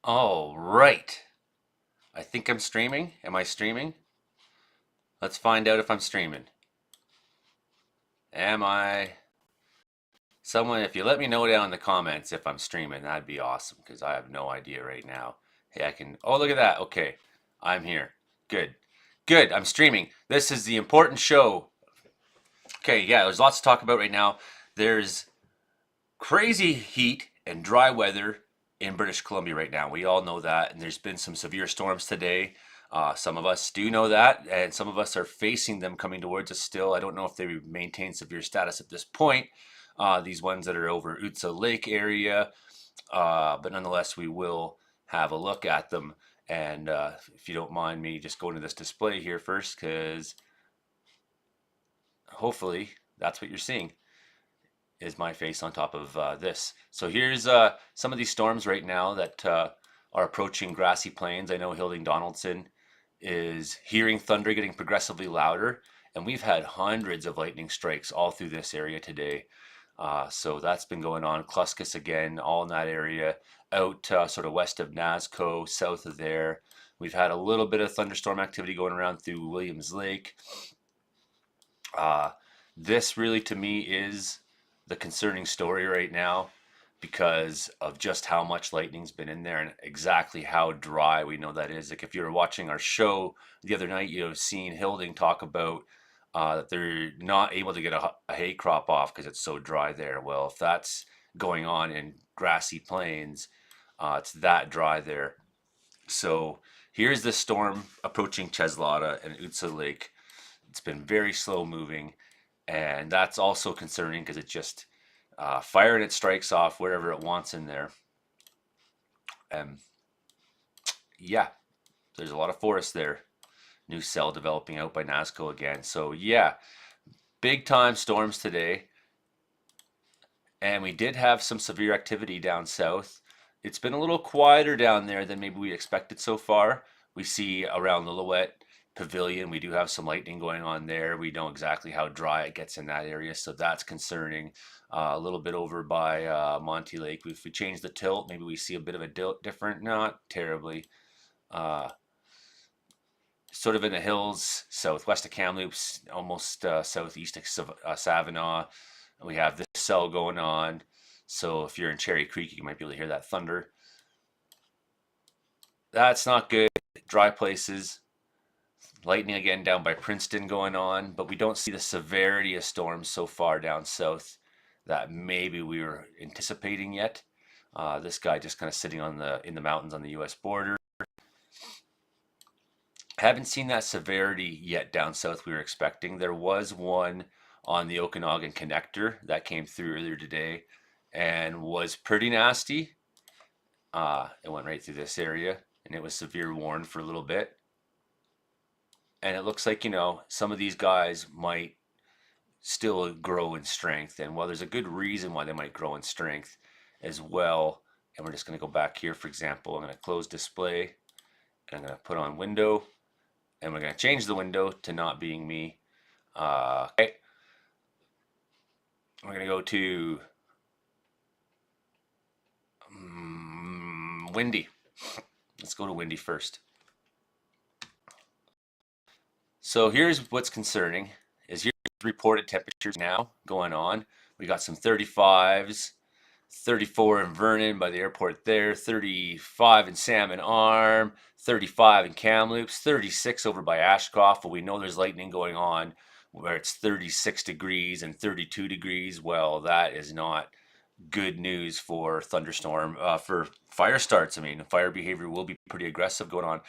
All right. I think I'm streaming. Am I streaming? Let's find out if I'm streaming. Am I? Someone, if you let me know down in the comments if I'm streaming, that'd be awesome because I have no idea right now. Hey, I can. Oh, look at that. Okay. I'm here. Good. Good. I'm streaming. This is the important show. Okay. Yeah, there's lots to talk about right now. There's crazy heat and dry weather in British Columbia right now. We all know that, and there's been some severe storms today. Some of us do know that, and some of us are facing them coming towards us still. I don't know if they maintain severe status at this point. These ones that are over Utsa Lake area, but nonetheless, we will have a look at them. And if you don't mind me just going to this display here first, because hopefully that's what you're seeing is my face on top of this. So here's some of these storms right now that are approaching grassy plains. I know Hilding Donaldson is hearing thunder getting progressively louder, and we've had hundreds of lightning strikes all through this area today. So that's been going on. Cluskis again, all in that area, out sort of west of Nasco, south of there. We've had a little bit of thunderstorm activity going around through Williams Lake. This really, to me, is the concerning story right now because of just how much lightning's been in there and exactly how dry we know that is. Like if you were watching our show the other night, you have seen Hilding talk about that they're not able to get a hay crop off because it's so dry there. Well, if that's going on in grassy plains, it's that dry there. So here's the storm approaching Cheslada and Utsa Lake. It's been very slow moving, and that's also concerning because it just fire and it strikes off wherever it wants in there. And yeah, there's a lot of forest there. New cell developing out by Nasco again. So yeah, big time storms today. And we did have some severe activity down south. It's been a little quieter down there than maybe we expected so far. We see around Lillooet Pavilion, we do have some lightning going on there. We know exactly how dry it gets in that area, so that's concerning. A little bit over by Monty Lake. If we change the tilt, maybe we see a bit of a different, not terribly. Uh, Sort of in the hills, southwest of Kamloops, almost southeast of Savannah. We have this cell going on. So if you're in Cherry Creek, you might be able to hear that thunder. That's not good. Dry places. Lightning again down by Princeton going on, but we don't see the severity of storms so far down south that maybe we were anticipating yet. This guy just kind of sitting in the mountains on the U.S. border. Haven't seen that severity yet down south we were expecting. There was one on the Okanagan connector that came through earlier today and was pretty nasty. It went right through this area and it was severe warn for a little bit. And it looks like, some of these guys might still grow in strength. And while there's a good reason why they might grow in strength as well, and we're just going to go back here, for example, I'm going to close display, and I'm going to put on window, and we're going to change the window to not being me. Okay. We're going to go to windy. Let's go to windy first. So here's what's concerning is here's reported temperatures now going on. We got some 35s, 34 in Vernon by the airport there, 35 in Salmon Arm, 35 in Kamloops, 36 over by Ashcroft. But we know there's lightning going on where it's 36 degrees and 32 degrees. Well, that is not good news for thunderstorm, for fire starts. I mean, fire behavior will be pretty aggressive going on.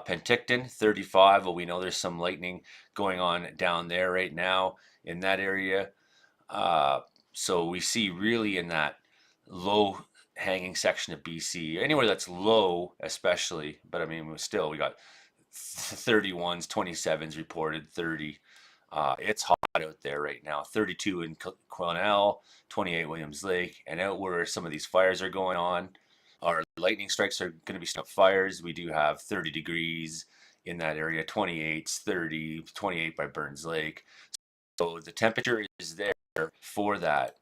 Penticton, 35. Well, we know there's some lightning going on down there right now in that area. So we see really in that low hanging section of BC, anywhere that's low especially, but I mean, still, we got 31s, 27s reported, 30. It's hot out there right now. 32 in Quesnel, 28 Williams Lake, and out where some of these fires are going on, our lightning strikes are going to be stuff fires. We do have 30 degrees in that area, 28, 30, 28 by Burns Lake. So the temperature is there for that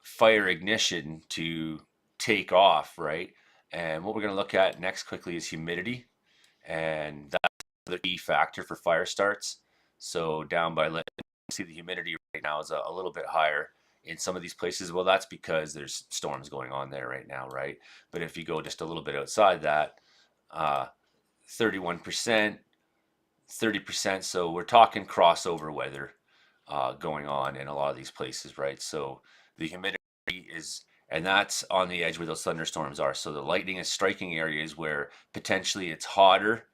fire ignition to take off, right? And what we're going to look at next quickly is humidity, and that's the key factor for fire starts. So down by, let's see, the humidity right now is a little bit higher in some of these places. Well, that's because there's storms going on there right now, right? But if you go just a little bit outside that, 31%, 30%. So we're talking crossover weather going on in a lot of these places, right? So the humidity is, and that's on the edge where those thunderstorms are. So the lightning is striking areas where potentially it's hotter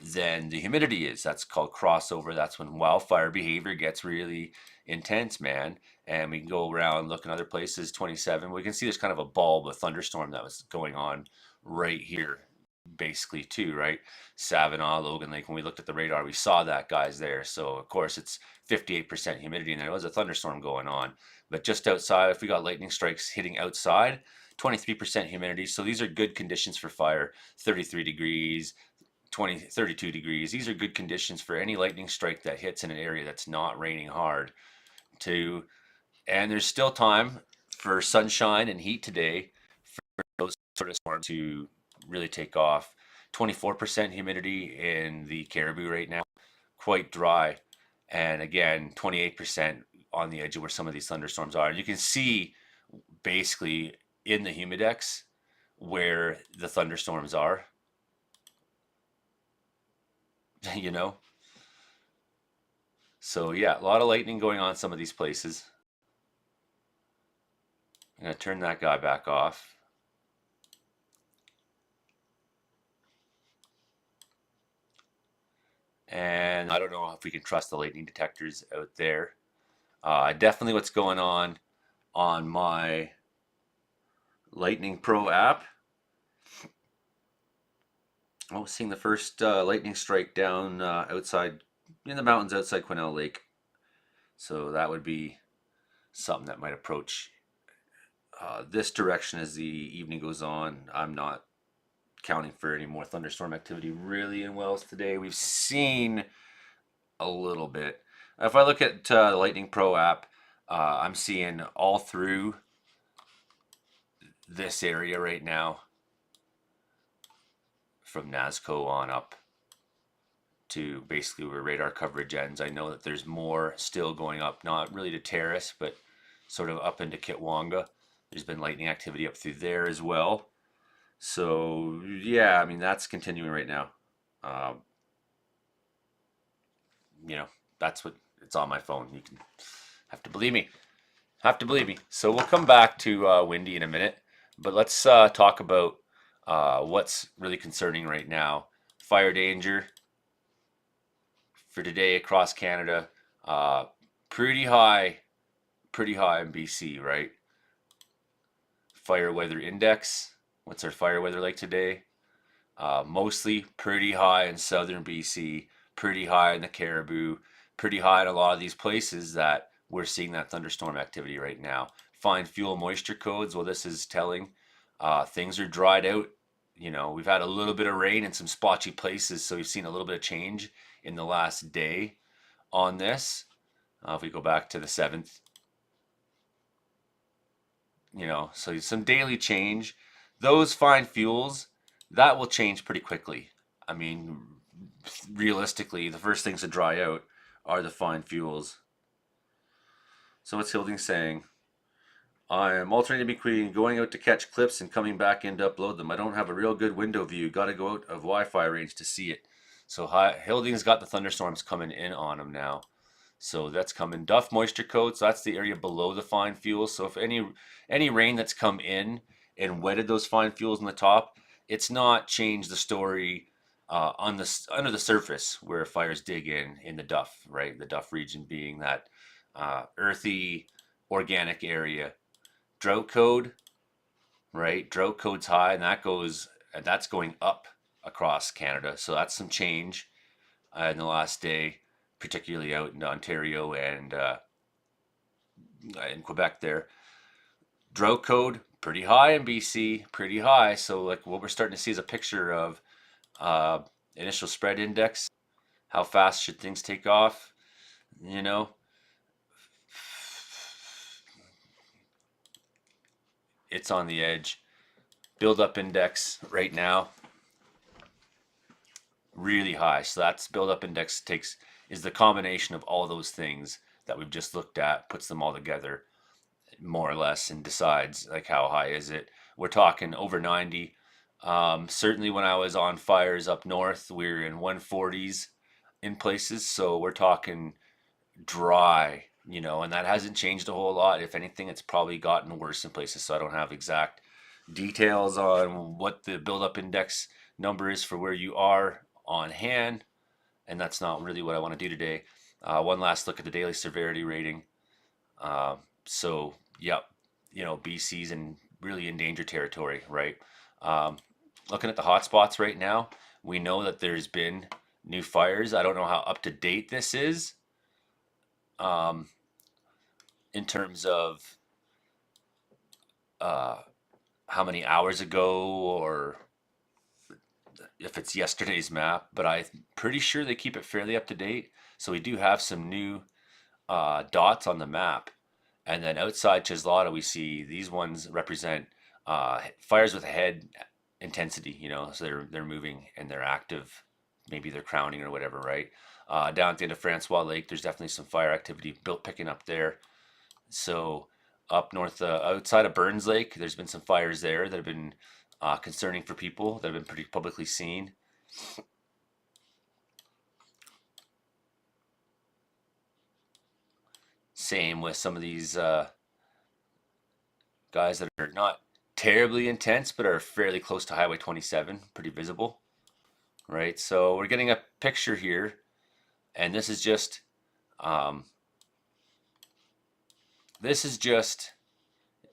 than the humidity is. That's called crossover. That's when wildfire behavior gets really intense, man. And we can go around, look in other places. 27, we can see there's kind of a bulb, a thunderstorm that was going on right here, basically, too, right? Savannah, Logan Lake. When we looked at the radar, we saw that guys there. So of course it's 58% humidity, and there was a thunderstorm going on. But just outside, if we got lightning strikes hitting outside, 23% humidity. So these are good conditions for fire. 33 degrees, 32 degrees. These are good conditions for any lightning strike that hits in an area that's not raining hard to, and there's still time for sunshine and heat today for those sort of storms to really take off. 24% humidity in the Caribou right now, quite dry. And again, 28% on the edge of where some of these thunderstorms are. And you can see basically in the humidex where the thunderstorms are, you know? So yeah, a lot of lightning going on in some of these places. I'm going to turn that guy back off. And I don't know if we can trust the lightning detectors out there. Definitely what's going on my Lightning Pro app. Oh, seeing the first lightning strike down outside in the mountains outside Quesnel Lake. So that would be something that might approach this direction as the evening goes on. I'm not counting for any more thunderstorm activity really in Wells today. We've seen a little bit. If I look at the Lightning Pro app, I'm seeing all through this area right now, from NASCO on up to basically where radar coverage ends. I know that there's more still going up, not really to Terrace, but sort of up into Kitwanga. There's been lightning activity up through there as well. So yeah, I mean, that's continuing right now. You know, that's what it's on my phone. You can have to believe me. Have to believe me. So we'll come back to Windy in a minute, but let's talk about what's really concerning right now. Fire danger for today across Canada, pretty high in BC, right? Fire weather index. What's our fire weather like today? Mostly pretty high in southern BC, pretty high in the Caribou, pretty high in a lot of these places that we're seeing that thunderstorm activity right now. Fine fuel moisture codes, well, this is telling things are dried out. You know, we've had a little bit of rain in some splotchy places, so we've seen a little bit of change in the last day on this. If we go back to the 7th, you know, so some daily change. Those fine fuels, that will change pretty quickly. I mean, realistically, the first things to dry out are the fine fuels. So what's Hilding saying? I am alternating between going out to catch clips and coming back in to upload them. I don't have a real good window view. Got to go out of Wi-Fi range to see it. So Hilding's got the thunderstorms coming in on him now. So that's coming. Duff moisture codes, that's the area below the fine fuels. So if any rain that's come in and wetted those fine fuels on the top, it's not changed the story on the under the surface where fires dig in the Duff, right? The Duff region being that earthy, organic area. Drought code, right? Drought code's high, and that's going up across Canada. So that's some change in the last day, particularly out in Ontario and in Quebec there. Drought code, pretty high in BC, pretty high. So like what we're starting to see is a picture of initial spread index. How fast should things take off? You know, it's on the edge. buildup index right now really high. So that's buildup index takes is the combination of all those things that we've just looked at, puts them all together more or less, and decides like how high is it. We're talking over 90. Certainly when I was on fires up north, we were in 140s in places. So we're talking dry, and that hasn't changed a whole lot. If anything, it's probably gotten worse in places. So I don't have exact details on what the buildup index number is for where you are on hand, and that's not really what I want to do today. One last look at the daily severity rating. So, yep, BC's in really in danger territory, right? Um, Looking at the hotspots right now, we know that there's been new fires. I don't know how up to date this is um, in terms of uh, how many hours ago or if it's yesterday's map, but I'm pretty sure they keep it fairly up to date. So we do have some new dots on the map. And then outside Chislada, we see these ones represent fires with a head intensity, so they're moving and they're active. Maybe they're crowning or whatever, right? Down at the end of Francois Lake, there's definitely some fire activity picking up there. So up north, outside of Burns Lake, there's been some fires there that have been concerning for people that have been pretty publicly seen. Same with some of these guys that are not terribly intense, but are fairly close to Highway 27, pretty visible, right? So we're getting a picture here, and um, this is just,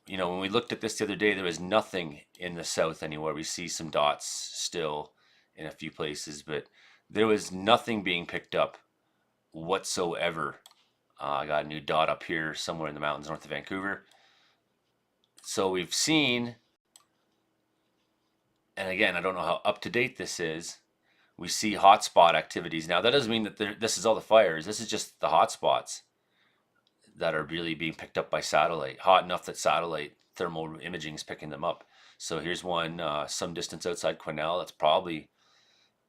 when we looked at this the other day, there was nothing in the south anywhere. We see some dots still in a few places, but there was nothing being picked up whatsoever. I got a new dot up here somewhere in the mountains north of Vancouver. So we've seen, and again, I don't know how up to date this is. We see hotspot activities. Now, that doesn't mean that this is all the fires. This is just the hotspots that are really being picked up by satellite. Hot enough that satellite thermal imaging is picking them up. So here's one some distance outside Quesnel. That's probably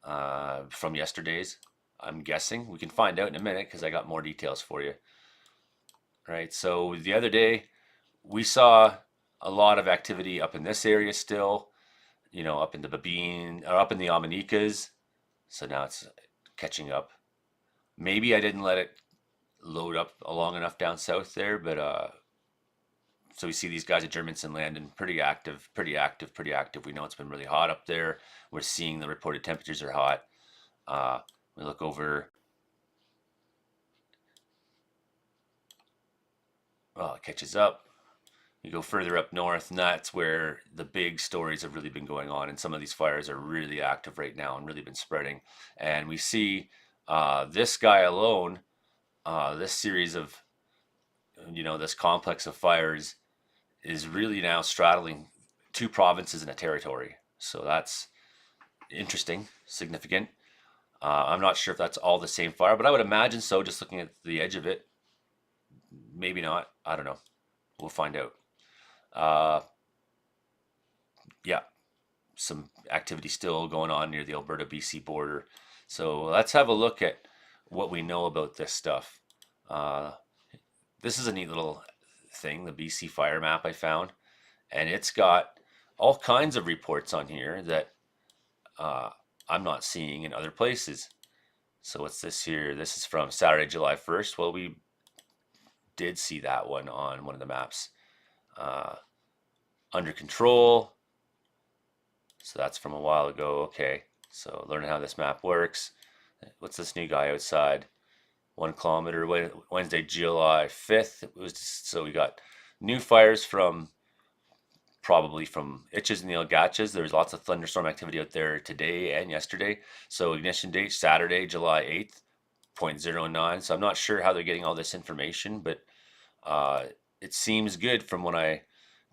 from yesterday's, I'm guessing. We can find out in a minute because I got more details for you. Right, so the other day we saw a lot of activity up in this area still, up in the Babine or up in the Amanicas. So now it's catching up. Maybe I didn't let it load up long enough down south there, but so we see these guys at Germanson Landing, pretty active, pretty active, pretty active. We know it's been really hot up there. We're seeing the reported temperatures are hot. We look over. Well, it catches up. You go further up north, and that's where the big stories have really been going on. And some of these fires are really active right now and really been spreading. And we see this guy alone, this series of, this complex of fires is really now straddling two provinces and a territory. So that's interesting, significant. I'm not sure if that's all the same fire, but I would imagine so, just looking at the edge of it. Maybe not. I don't know. We'll find out. Yeah, some activity still going on near the Alberta BC border. So let's have a look at what we know about this stuff. This is a neat little thing, the BC fire map I found, and it's got all kinds of reports on here that I'm not seeing in other places. So what's this here? This is from Saturday, July 1st. Well, we did see that one on one of the maps. Under control. So that's from a while ago. Okay, so learning how this map works. What's this new guy outside? 1 kilometer. Wednesday, July 5th. It was so we got new fires probably from Itches and the Algachas. There's lots of thunderstorm activity out there today and yesterday. So ignition date Saturday, July 8th, 0.09. So I'm not sure how they're getting all this information, but it seems good from when I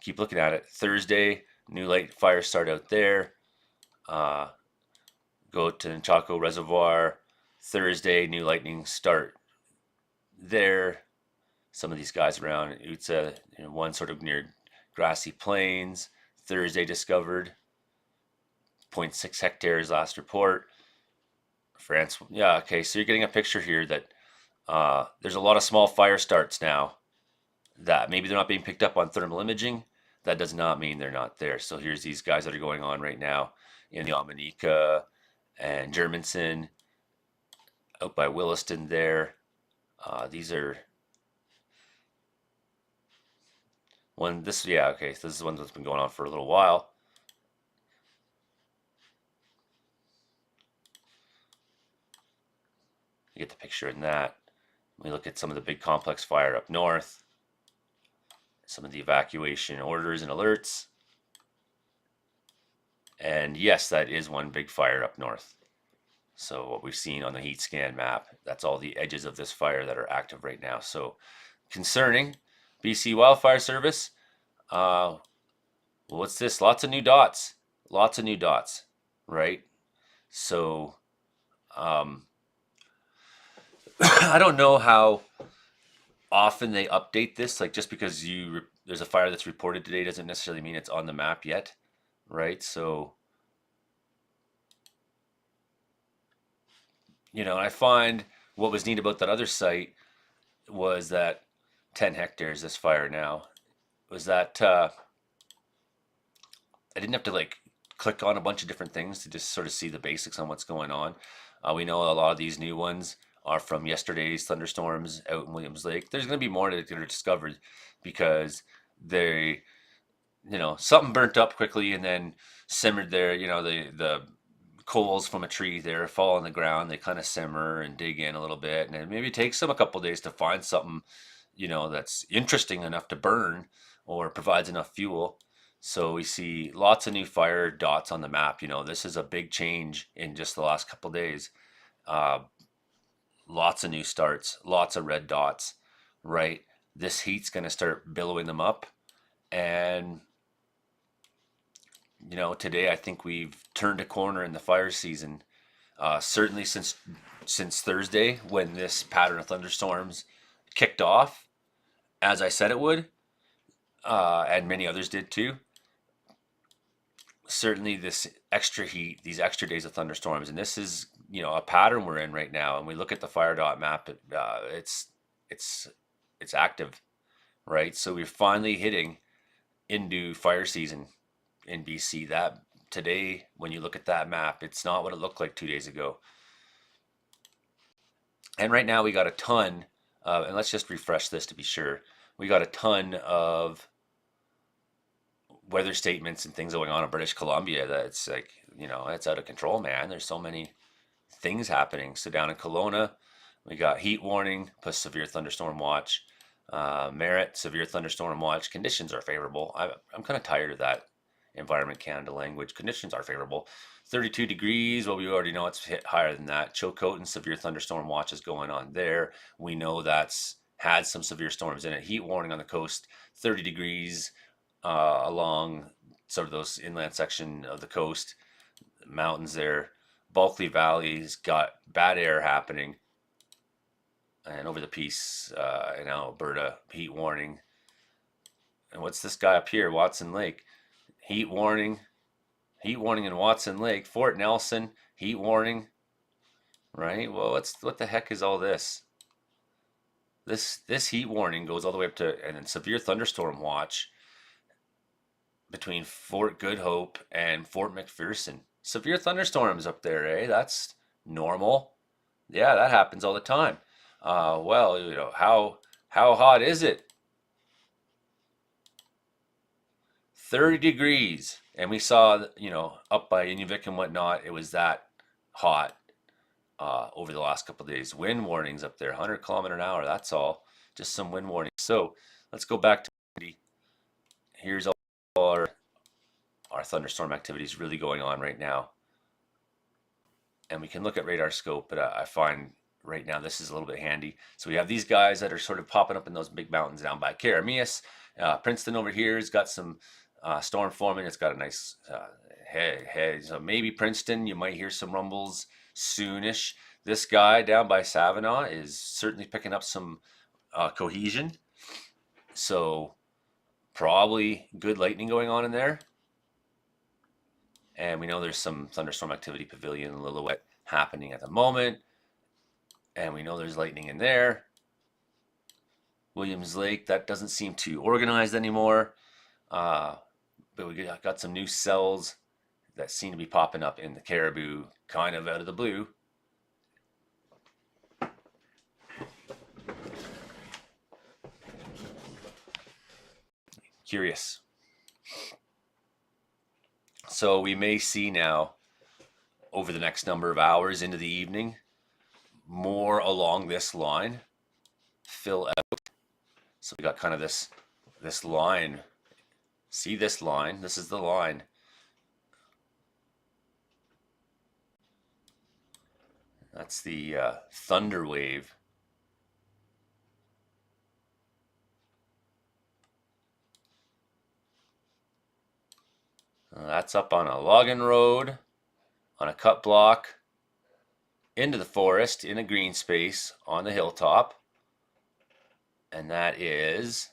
keep looking at it. Thursday, new light fire start out there. Go to Nchaco Reservoir. Thursday, new lightning start there. Some of these guys around Utsa, one sort of near grassy plains. Thursday discovered 0.6 hectares last report. France, yeah, okay, so you're getting a picture here that there's a lot of small fire starts now that maybe they're not being picked up on thermal imaging. That does not mean they're not there. So here's these guys that are going on right now in the Dominica and Germanson out by Williston there. These are yeah, okay, so this is one that's been going on for a little while. You get the picture in that. We look at some of the big complex fire up north, some of the evacuation orders and alerts. And yes, that is one big fire up north. So what we've seen on the heat scan map, that's all the edges of this fire that are active right now. So concerning. BC Wildfire Service, what's this? Lots of new dots. Lots of new dots, right? So I don't know how often they update this. Like just because there's a fire that's reported today doesn't necessarily mean it's on the map yet, right? So I find what was neat about that other site was that 10 hectares, this fire now, was that I didn't have to like click on a bunch of different things to just sort of see the basics on what's going on. We know a lot of these new ones are from yesterday's thunderstorms out in Williams Lake. There's going to be more that are discovered because they, something burnt up quickly and then simmered there. The coals from a tree there fall on the ground. They kind of simmer and dig in a little bit, and it maybe takes them a couple days to find something, that's interesting enough to burn or provides enough fuel. So we see lots of new fire dots on the map. This is a big change in just the last couple days. Lots of new starts, lots of red dots, right? This heat's going to start billowing them up. And, today I think we've turned a corner in the fire season. Certainly since Thursday when this pattern of thunderstorms kicked off, as I said it would, and many others did too. Certainly this extra heat, these extra days of thunderstorms, and this is a pattern we're in right now. And we look at the fire dot map, it's active, right? So we're finally hitting into fire season in BC. That today, when you look at that map, it's not what it looked like 2 days ago. And right now we got a ton and let's just refresh this to be sure. We got a ton of weather statements and things going on in British Columbia that's like, it's out of control, man. There's so many things happening. So down in Kelowna, we got heat warning plus severe thunderstorm watch. Merritt, severe thunderstorm watch. Conditions are favorable. I'm kind of tired of that Environment Canada language. Conditions are favorable. 32 degrees. Well, we already know it's hit higher than that. Chilcotin, severe thunderstorm watch is going on there. We know that's had some severe storms in it. Heat warning on the coast. 30 degrees along sort of those inland section of the coast. Mountains there. Bulkley Valley's got bad air happening. And over the Peace in Alberta, heat warning. And what's this guy up here? Watson Lake. Heat warning in Watson Lake. Fort Nelson, heat warning. Right? Well, what the heck is all this? This heat warning goes all the way up to and then severe thunderstorm watch between Fort Good Hope and Fort McPherson. Severe thunderstorms up there, eh? That's normal. Yeah, that happens all the time. Well, how hot is it? 30 degrees. And we saw, up by Inuvik and whatnot, it was that hot over the last couple of days. Wind warnings up there, 100 kilometer an hour. That's all. Just some wind warnings. So let's go back to here's all our thunderstorm activities really going on right now. And we can look at radar scope, but I find right now this is a little bit handy. So we have these guys that are sort of popping up in those big mountains down by Carameus. Princeton over here has got some storm forming. It's got a nice head. So maybe Princeton, you might hear some rumbles soonish. This guy down by Savannah is certainly picking up some cohesion. So probably good lightning going on in there. And we know there's some thunderstorm activity pavilion in Lillooet happening at the moment. And we know there's lightning in there. Williams Lake, that doesn't seem too organized anymore. But we got some new cells that seem to be popping up in the Caribou kind of out of the blue. Curious. So we may see now over the next number of hours into the evening more along this line fill out. So we got kind of this line. See this line? This is the line. That's the thunder wave. That's up on a logging road, on a cut block, into the forest, in a green space, on the hilltop. And that is,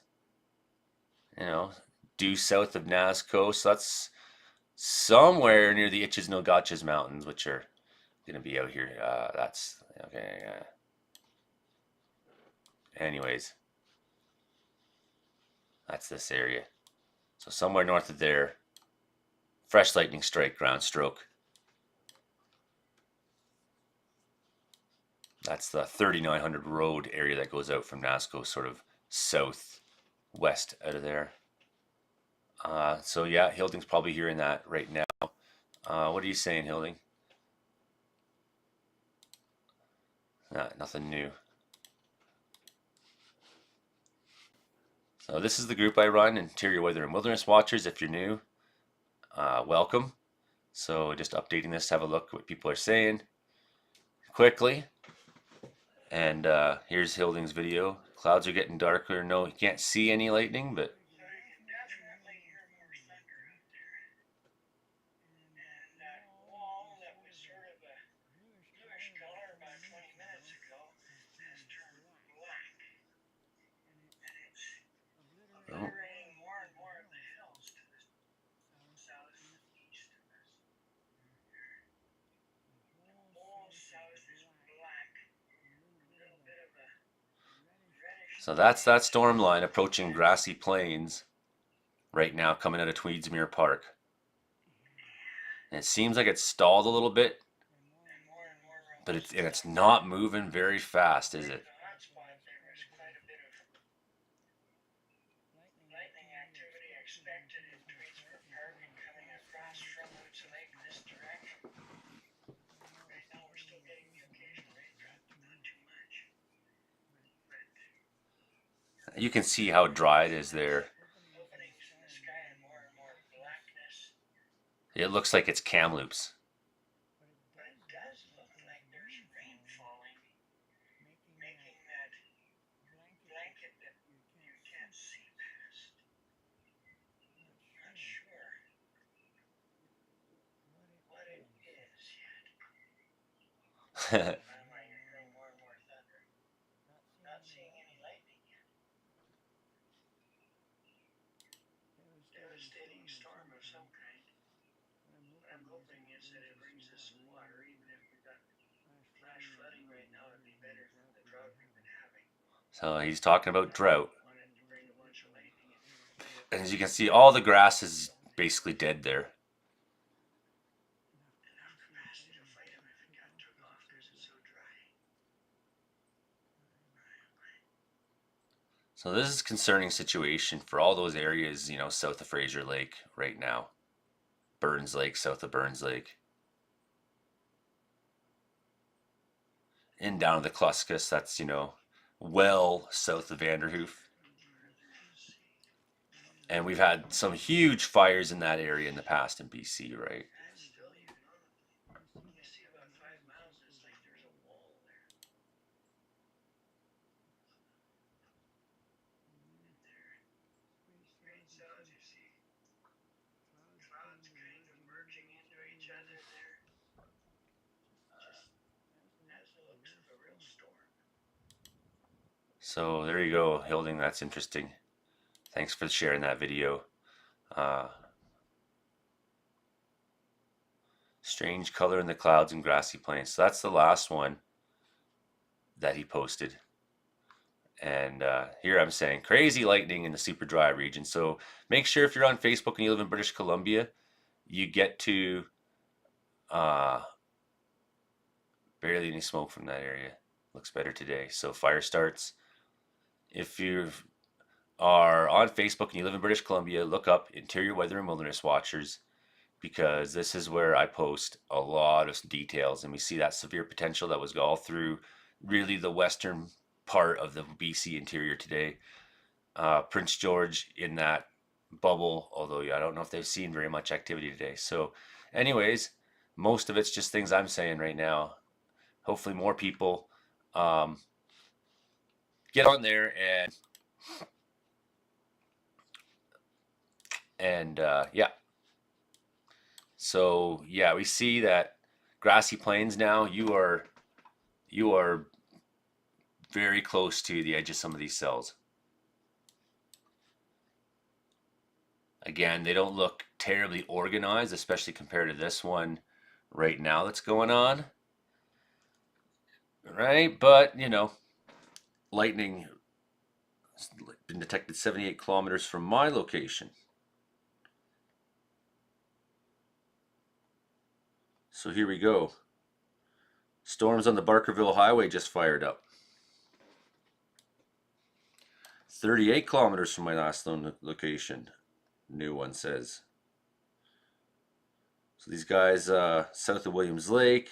due south of Nazco. So that's somewhere near the Itches No Gotchas Mountains, which are going to be out here. That's, okay. Anyways, that's this area. So somewhere north of there, fresh lightning strike, ground stroke. That's the 3900 road area that goes out from Nazco, sort of southwest out of there. So yeah, Hilding's probably hearing that right now. What are you saying, Hilding? Nothing new. So this is the group I run, Interior Weather and Wilderness Watchers. If you're new, welcome. So just updating this to have a look at what people are saying quickly. And here's Hilding's video. Clouds are getting darker. No, you can't see any lightning, but oh. So that's that storm line approaching Grassy Plains right now, coming out of Tweedsmuir Park. And it seems like it's stalled a little bit, but it's not moving very fast, is it? You can see how dry it is there. It looks like it's Kamloops. So he's talking about drought. And as you can see, all the grass is basically dead there. So this is a concerning situation for all those areas, south of Fraser Lake right now. Burns Lake, south of Burns Lake. And down to the Kluskus, that's, well south of Vanderhoof. And we've had some huge fires in that area in the past in BC, right? So there you go, Hilding. That's interesting. Thanks for sharing that video. Strange color in the clouds and grassy plains. So that's the last one that he posted. And here I'm saying crazy lightning in the super dry region. So make sure if you're on Facebook and you live in British Columbia, you get to barely any smoke from that area. Looks better today. So fire starts. If you are on Facebook and you live in British Columbia, look up Interior Weather and Wilderness Watchers, because this is where I post a lot of details, and we see that severe potential that was all through really the western part of the BC interior today. Prince George in that bubble, although I don't know if they've seen very much activity today. So anyways, most of it's just things I'm saying right now. Hopefully more people get on there and yeah. So yeah, we see that grassy plains now. You are very close to the edge of some of these cells. Again, they don't look terribly organized, especially compared to this one right now that's going on. Right? But, you know, lightning has been detected 78 kilometers from my location. So here we go. Storms on the Barkerville Highway just fired up. 38 kilometers from my last location, new one says. So these guys south of Williams Lake,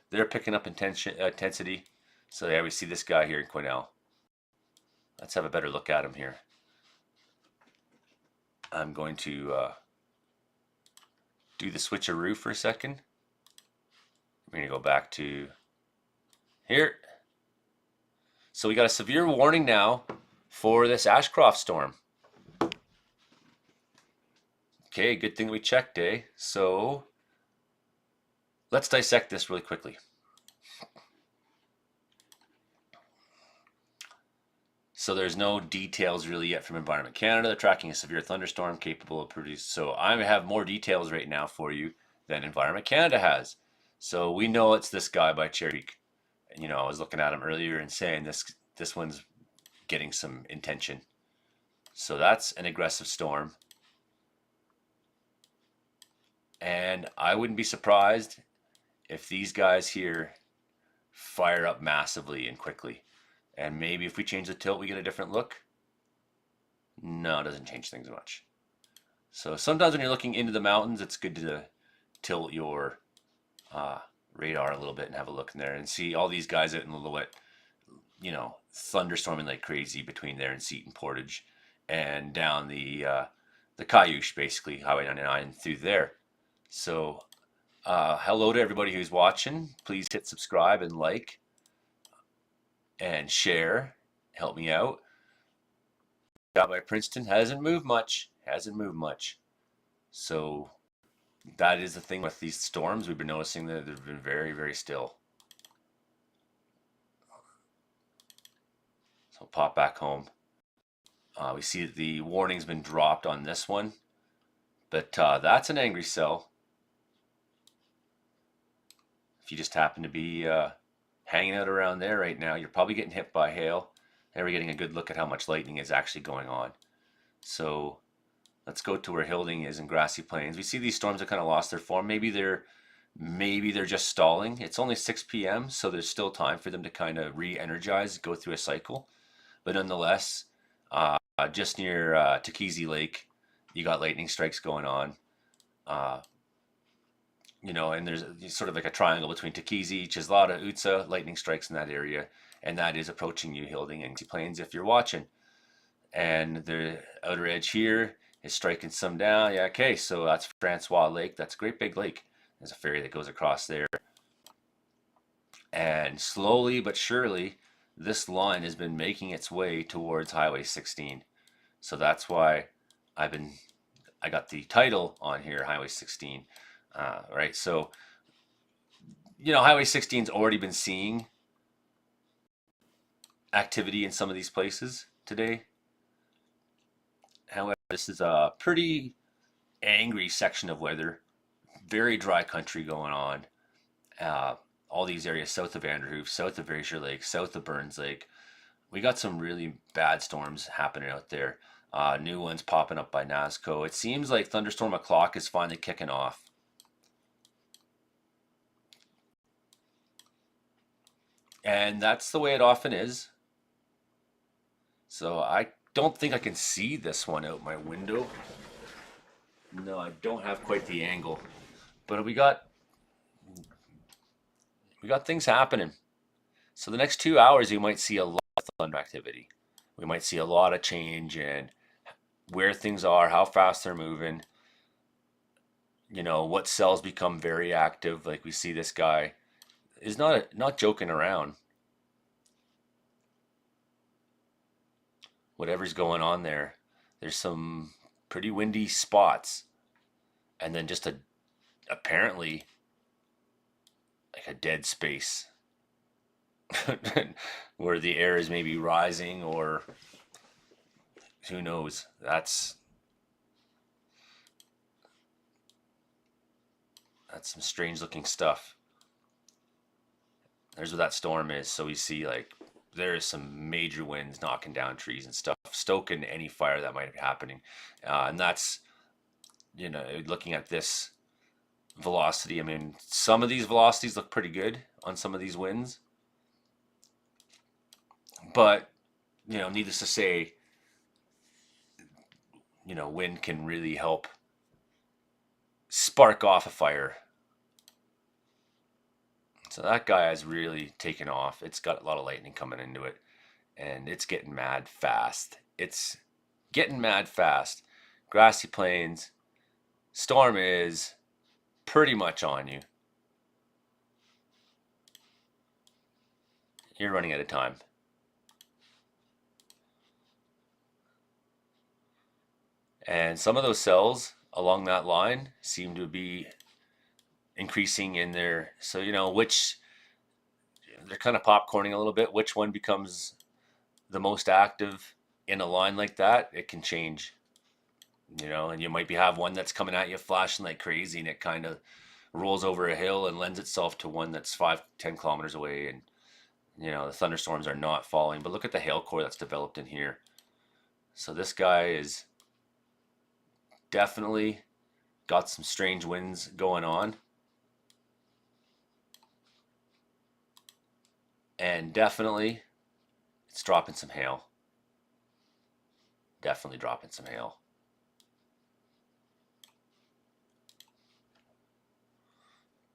they're picking up intensity. So yeah, we see this guy here in Quesnel. Let's have a better look at him here. I'm going to do the switcheroo for a second. We're going to go back to here. So we got a severe warning now for this Ashcroft storm. Okay, good thing we checked, eh? So let's dissect this really quickly. So there's no details really yet from Environment Canada. They're tracking a severe thunderstorm capable of producing. So I have more details right now for you than Environment Canada has. So we know it's this guy by Cherry Creek. And, you know, I was looking at him earlier and saying this one's getting some intention. So that's an aggressive storm. And I wouldn't be surprised if these guys here fire up massively and quickly. And maybe if we change the tilt, we get a different look. No, it doesn't change things much. So sometimes when you're looking into the mountains, it's good to tilt your radar a little bit and have a look in there and see all these guys out in the Lillooet, you know, thunderstorming like crazy between there and Seton Portage and down the Cayush, basically, Highway 99 through there. So hello to everybody who's watching. Please hit subscribe and like and share. Help me out. Down by Princeton hasn't moved much. So that is the thing with these storms. We've been noticing that they've been very, very still. So pop back home. We see that the warning's been dropped on this one, but that's an angry cell. If you just happen to be hanging out around there right now, you're probably getting hit by hail. And we're getting a good look at how much lightning is actually going on. So let's go to where Hilding is in Grassy Plains. We see these storms have kind of lost their form. Maybe they're just stalling. It's only 6 p.m., so there's still time for them to kind of re-energize, go through a cycle. But nonetheless, just near Tekeesi Lake, you got lightning strikes going on. You know, and there's sort of like a triangle between Tekeesi, Chislada, Utsa, lightning strikes in that area, and that is approaching you, Hilding and Grassy Plains, if you're watching. And the outer edge here is striking some down. Yeah, okay, so that's Francois Lake. That's a great big lake. There's a ferry that goes across there. And slowly but surely, this line has been making its way towards Highway 16. So that's why I got the title on here, Highway 16. Right, so, you know, Highway 16's already been seeing activity in some of these places today. However, this is a pretty angry section of weather very dry country going on. Uh, all these areas south of Vanderhoof, south of Fraser Lake, south of Burns Lake. We got some really bad storms happening out there. New ones popping up by NASCO. It seems like thunderstorm o'clock is finally kicking off. And that's the way it often is. So I don't think I can see this one out my window. No, I don't have quite the angle. But we got things happening. So the next 2 hours you might see a lot of thunder activity. We might see a lot of change in where things are, how fast they're moving, what cells become very active. Like we see this guy is not joking around. Whatever's going on there, there's some pretty windy spots, and then just apparently like a dead space where the air is maybe rising, or who knows. That's some strange looking stuff. There's what that storm is. So we see like there is some major winds knocking down trees and stuff, stoking any fire that might be happening. And that's, looking at this velocity. I mean, some of these velocities look pretty good on some of these winds. But, needless to say, wind can really help spark off a fire. So that guy has really taken off. It's got a lot of lightning coming into it, and it's getting mad fast. It's getting mad fast. Grassy Plains, storm is pretty much on you. You're running out of time. And some of those cells along that line seem to be increasing in there. So, which they're kind of popcorning a little bit. Which one becomes the most active in a line like that? It can change, and you might have one that's coming at you flashing like crazy, and it kind of rolls over a hill and lends itself to one that's 5-10 kilometers away. And, the thunderstorms are not falling. But look at the hail core that's developed in here. So this guy is definitely got some strange winds going on. And definitely it's dropping some hail. Definitely dropping some hail.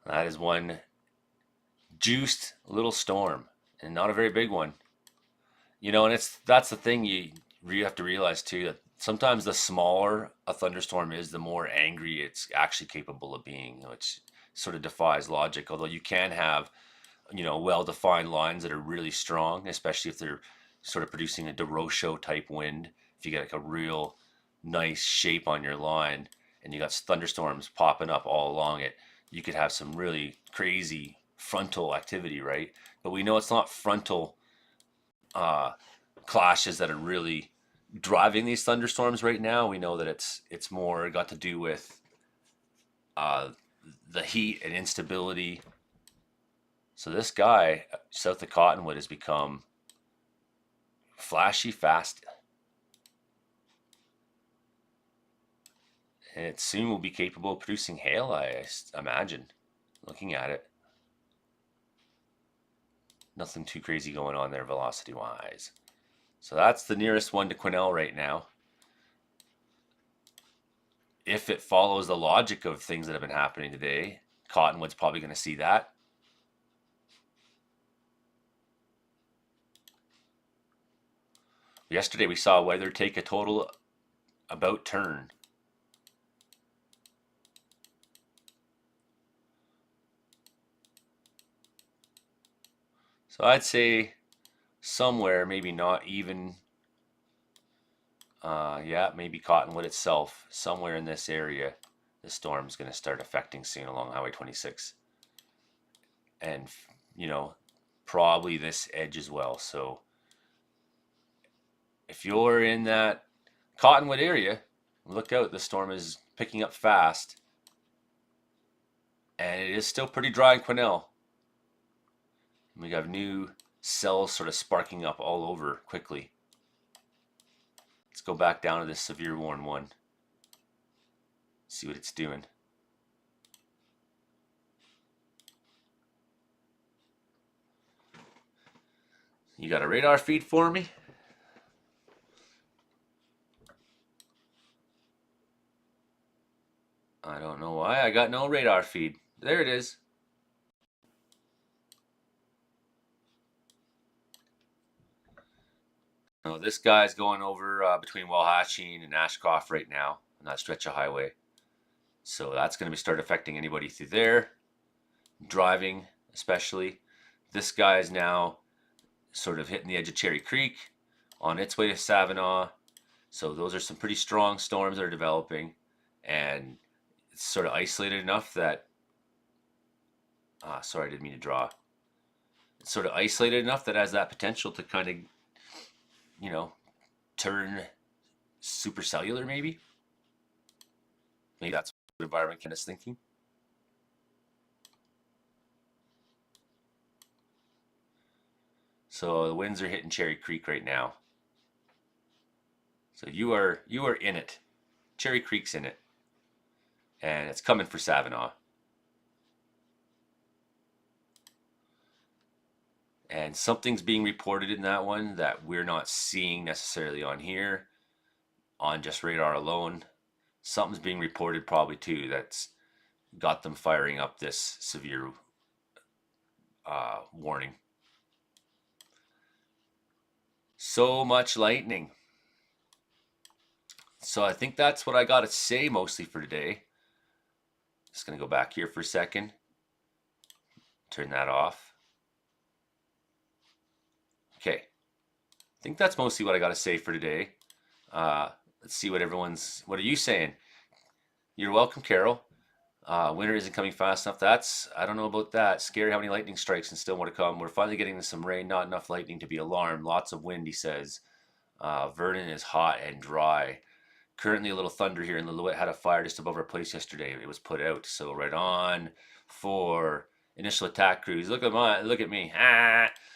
That is one juiced little storm, and not a very big one. And that's the thing you have to realize too, that sometimes the smaller a thunderstorm is, the more angry it's actually capable of being, which sort of defies logic. Although you can have, well-defined lines that are really strong, especially if they're sort of producing a DeRoche type wind. If you get like a real nice shape on your line and you got thunderstorms popping up all along it, you could have some really crazy frontal activity, right? But we know it's not frontal clashes that are really driving these thunderstorms right now. We know that it's more got to do with the heat and instability. So this guy south of Cottonwood has become flashy fast, and it soon will be capable of producing hail, I imagine, looking at it. Nothing too crazy going on there velocity wise. So that's the nearest one to Quesnel right now. If it follows the logic of things that have been happening today, Cottonwood's probably going to see that. Yesterday we saw weather take a total about turn. So I'd say somewhere, maybe not even, maybe Cottonwood itself, somewhere in this area, the storm's going to start affecting soon along Highway 26. And, probably this edge as well. So if you're in that Cottonwood area, look out, the storm is picking up fast. And it is still pretty dry in Quesnel. We have new cells sort of sparking up all over quickly. Let's go back down to this severe warn one. See what it's doing. You got a radar feed for me? I don't know why I got no radar feed. There it is. No, this guy's going over between Walhacheen and Ashcroft right now on that stretch of highway. So that's going to start affecting anybody through there, driving especially. This guy is now sort of hitting the edge of Cherry Creek on its way to Savinaw. So those are some pretty strong storms that are developing, and it's sort of isolated enough that, sorry, I didn't mean to draw. It's sort of isolated enough that has that potential to kind of, you know, turn supercellular maybe. Maybe that's what Environment Canada's thinking. So the winds are hitting Cherry Creek right now. So you are in it. Cherry Creek's in it. And it's coming for Savinaw. And something's being reported in that one that we're not seeing necessarily on here, on just radar alone. Something's being reported probably too that's got them firing up this severe warning. So much lightning. So I think that's what I got to say mostly for today. Just going to go back here for a second. Turn that off. Okay. I think that's mostly what I got to say for today. Let's see what what are you saying? You're welcome, Carol. Winter isn't coming fast enough. I don't know about that. Scary how many lightning strikes and still more to come. We're finally getting some rain, not enough lightning to be alarmed. Lots of wind, he says. Vernon is hot and dry. Currently a little thunder here in Lillooet. Had a fire just above our place yesterday. It was put out. So right on for initial attack crews. Look at me.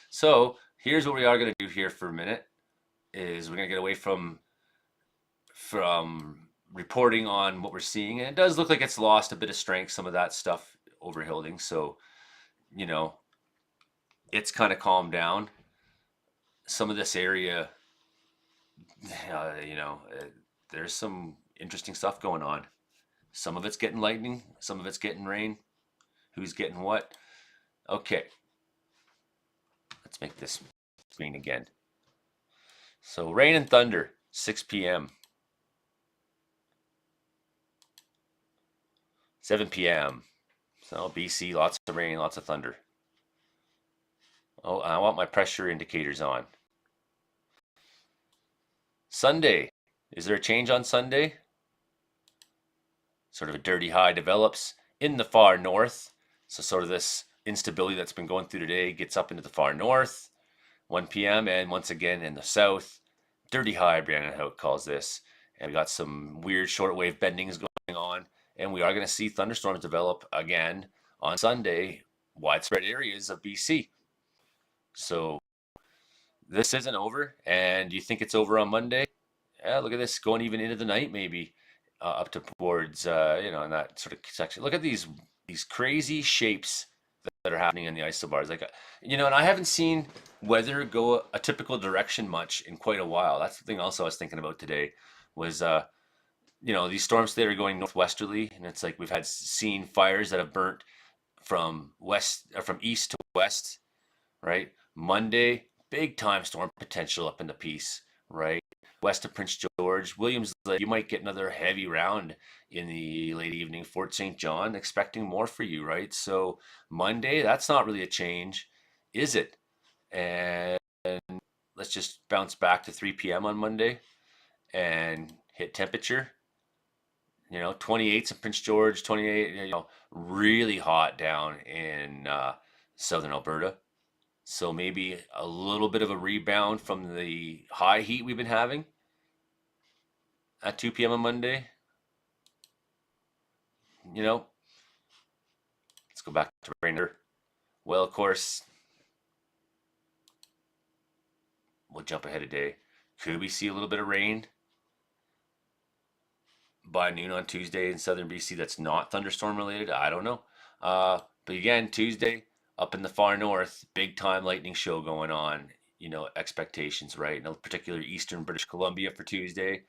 So here's what we are going to do here for a minute. Is we're going to get away from reporting on what we're seeing, and it does look like it's lost a bit of strength, some of that stuff over Hilding. So, you know, it's kind of calmed down. Some of this area, there's some interesting stuff going on. Some of it's getting lightning, some of it's getting rain. Who's getting what? Okay. Let's make this screen again. So rain and thunder, 6 p.m. 7 p.m. So BC, lots of rain, lots of thunder. Oh, I want my pressure indicators on. Sunday. Is there a change on Sunday? Sort of a dirty high develops in the far north. So sort of this instability that's been going through today gets up into the far north. 1 p.m. and once again in the south. Dirty high, Brandon Hout calls this. And we got some weird shortwave bendings going on. And we are going to see thunderstorms develop again on Sunday, widespread areas of BC. So this isn't over. And do you think it's over on Monday? Yeah, look at this going even into the night, maybe up towards, in that sort of section. Look at these crazy shapes that are happening in the isobars. Like, and I haven't seen weather go a typical direction much in quite a while. That's the thing also I was thinking about today was, these storms today are going northwesterly, and it's like we've seen fires that have burnt from east to west, right? Monday, big time storm potential up in the Peace, right? West of Prince George, Williams, you might get another heavy round in the late evening. Fort St. John, expecting more for you, right? So Monday, that's not really a change, is it? And let's just bounce back to 3 p.m. on Monday and hit temperature. 28s in Prince George, 28, really hot down in southern Alberta. So maybe a little bit of a rebound from the high heat we've been having at 2 p.m. on Monday. go back to rain. Well, of course, we'll jump ahead a day. Could we see a little bit of rain by noon on Tuesday in southern BC that's not thunderstorm related? I don't know. But again, Tuesday up in the far north, big time lightning show going on. You know, expectations, right? In particular, eastern British Columbia for Tuesday.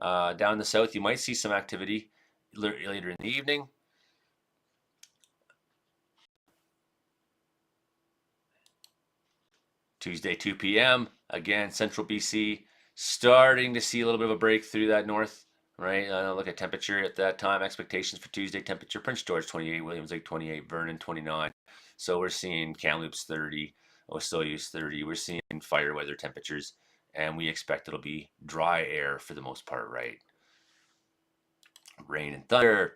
Down in the south, you might see some activity later in the evening. Tuesday, 2 p.m. Again, central BC, starting to see a little bit of a break through that north, right? Look at temperature at that time. Expectations for Tuesday temperature: Prince George 28, Williams Lake 28, Vernon 29. So we're seeing Kamloops 30, Osoyoos 30. We're seeing fire weather temperatures, and we expect it'll be dry air for the most part, right? Rain and thunder.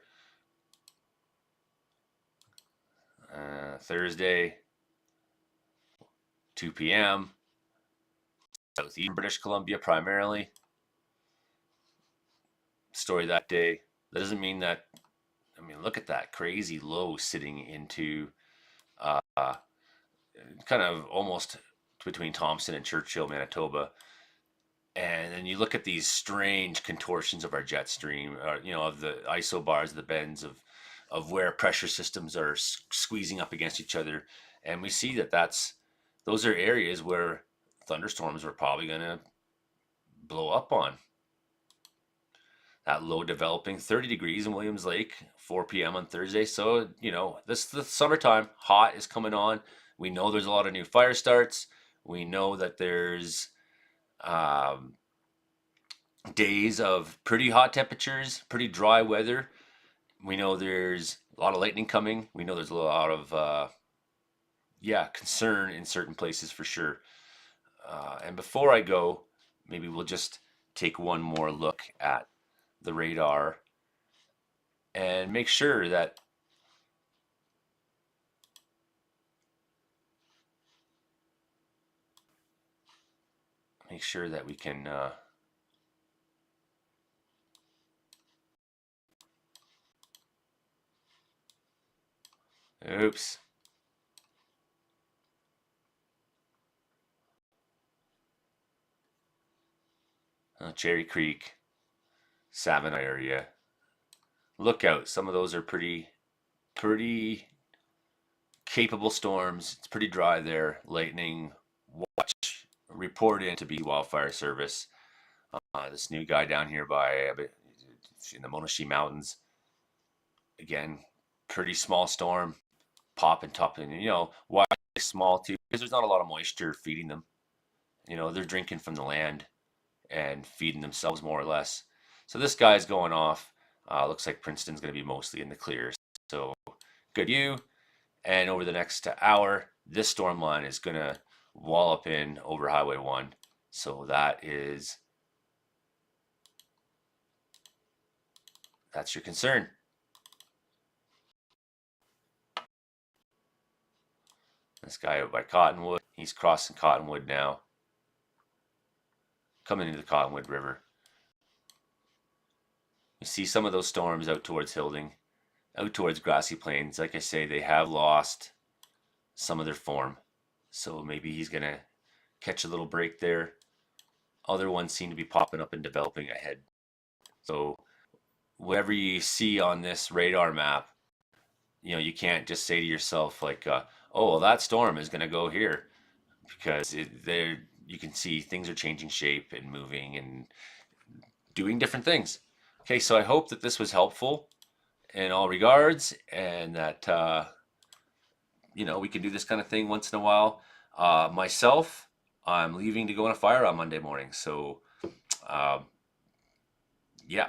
Thursday, 2 p.m. Southeast British Columbia primarily. Story that day. That doesn't mean that, I mean, look at that crazy low sitting into kind of almost between Thompson and Churchill, Manitoba. And then you look at these strange contortions of our jet stream, you know, of the isobars, the bends of where pressure systems are squeezing up against each other. And we see that those are areas where thunderstorms are probably going to blow up on. That low developing 30 degrees in Williams Lake, 4 p.m. on Thursday. So, you know, this the summertime, hot is coming on. We know there's a lot of new fire starts. We know that there's days of pretty hot temperatures, pretty dry weather. We know there's a lot of lightning coming. We know there's a lot of, concern in certain places for sure. And before I go, maybe we'll just take one more look at the radar and make sure that we can oops. Cherry Creek, Savannah area. Look out. Some of those are pretty capable storms. It's pretty dry there. Lightning. Watch. Report in to be Wildfire Service. This new guy down here by in the Monashee Mountains. Again, pretty small storm. Pop and top. And, you know, why small too? Because there's not a lot of moisture feeding them. You know, they're drinking from the land and feeding themselves more or less. So this guy's going off. Looks like Princeton's going to be mostly in the clear. So good view. And over the next hour, this storm line is going to wallop in over Highway 1. So that's your concern. This guy out by Cottonwood, he's crossing Cottonwood now, coming into the Cottonwood River. You see some of those storms out towards Hilding, out towards Grassy Plains. Like I say, they have lost some of their form. So maybe he's going to catch a little break there. Other ones seem to be popping up and developing ahead. So whatever you see on this radar map, you know, you can't just say to yourself like, oh, well, that storm is going to go here, because you can see things are changing shape and moving and doing different things. Okay, so I hope that this was helpful in all regards, and that you know, we can do this kind of thing once in a while. Myself, I'm leaving to go on a fire on Monday morning, so yeah,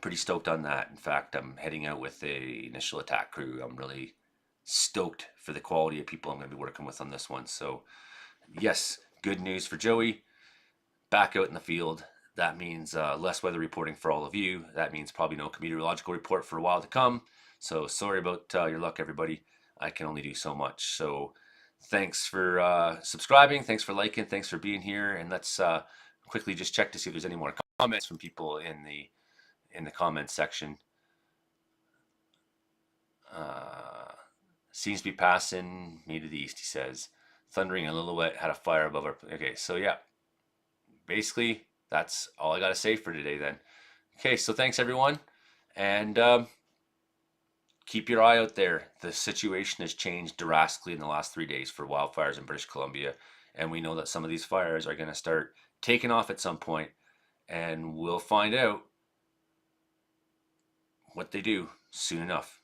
pretty stoked on that. In fact, I'm heading out with the initial attack crew. I'm really stoked for the quality of people I'm going to be working with on this one. So yes, good news for Joey. Back out in the field. That means less weather reporting for all of you. That means probably no meteorological report for a while to come. So sorry about your luck, everybody. I can only do so much. So thanks for subscribing. Thanks for liking. Thanks for being here. And let's quickly just check to see if there's any more comments from people in the comments section. Seems to be passing me to the east, he says. Thundering and Lillooet had a fire above our. Okay, so yeah, basically that's all I got to say for today then. Okay, so thanks everyone, and keep your eye out there. The situation has changed drastically in the last 3 days for wildfires in British Columbia, and we know that some of these fires are going to start taking off at some point, and we'll find out what they do soon enough.